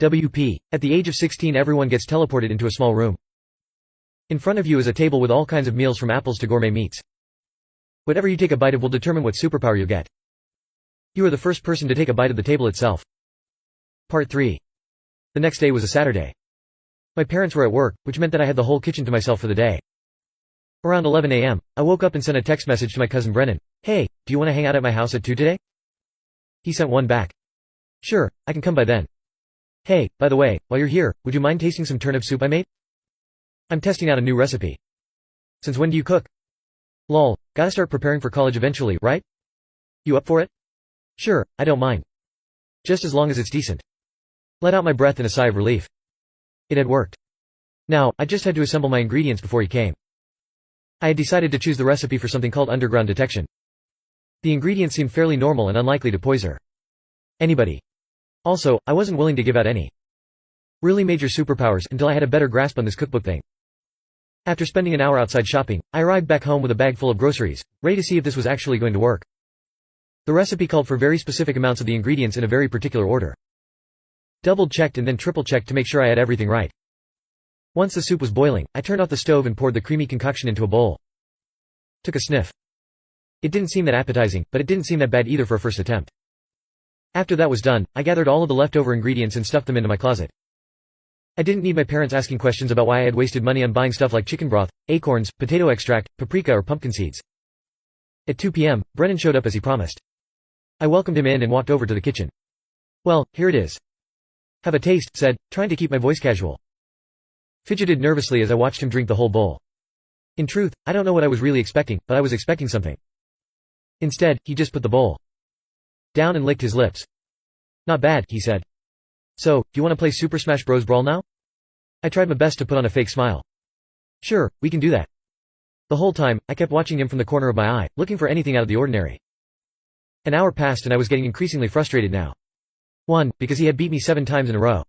WP. At the age of 16 everyone gets teleported into a small room. In front of you is a table with all kinds of meals from apples to gourmet meats. Whatever you take a bite of will determine what superpower you'll get. You are the first person to take a bite of the table itself. Part 3. The next day was a Saturday. My parents were at work, which meant that I had the whole kitchen to myself for the day. Around 11 a.m., I woke up and sent a text message to my cousin Brennan. "Hey, do you want to hang out at my house at 2 today?" He sent one back. "Sure, I can come by then." "Hey, by the way, while you're here, would you mind tasting some turnip soup I made? I'm testing out a new recipe." "Since when do you cook?" "Lol, gotta start preparing for college eventually, right? You up for it?" "Sure, I don't mind. Just as long as it's decent." Let out my breath in a sigh of relief. It had worked. Now, I just had to assemble my ingredients before he came. I had decided to choose the recipe for something called underground detection. The ingredients seemed fairly normal and unlikely to poison anybody. Also, I wasn't willing to give out any really major superpowers until I had a better grasp on this cookbook thing. After spending an hour outside shopping, I arrived back home with a bag full of groceries, ready to see if this was actually going to work. The recipe called for very specific amounts of the ingredients in a very particular order. Double-checked and then triple-checked to make sure I had everything right. Once the soup was boiling, I turned off the stove and poured the creamy concoction into a bowl. Took a sniff. It didn't seem that appetizing, but it didn't seem that bad either for a first attempt. After that was done, I gathered all of the leftover ingredients and stuffed them into my closet. I didn't need my parents asking questions about why I had wasted money on buying stuff like chicken broth, acorns, potato extract, paprika or pumpkin seeds. At 2 p.m., Brennan showed up as he promised. I welcomed him in and walked over to the kitchen. "Well, here it is. Have a taste," said, trying to keep my voice casual. Fidgeted nervously as I watched him drink the whole bowl. In truth, I don't know what I was really expecting, but I was expecting something. Instead, he just put the bowl down and licked his lips. "Not bad," he said. "So, do you want to play Super Smash Bros. Brawl now?" I tried my best to put on a fake smile. "Sure, we can do that." The whole time, I kept watching him from the corner of my eye, looking for anything out of the ordinary. An hour passed and I was getting increasingly frustrated now. 1, because he had beat me 7 times in a row.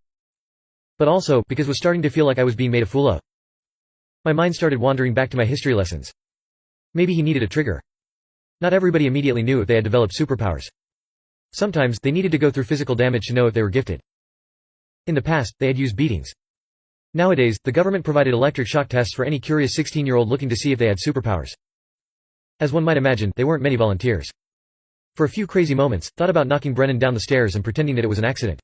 But also, because was starting to feel like I was being made a fool of. My mind started wandering back to my history lessons. Maybe he needed a trigger. Not everybody immediately knew if they had developed superpowers. Sometimes, they needed to go through physical damage to know if they were gifted. In the past, they had used beatings. Nowadays, the government provided electric shock tests for any curious 16-year-old looking to see if they had superpowers. As one might imagine, there weren't many volunteers. For a few crazy moments, thought about knocking Brennan down the stairs and pretending that it was an accident.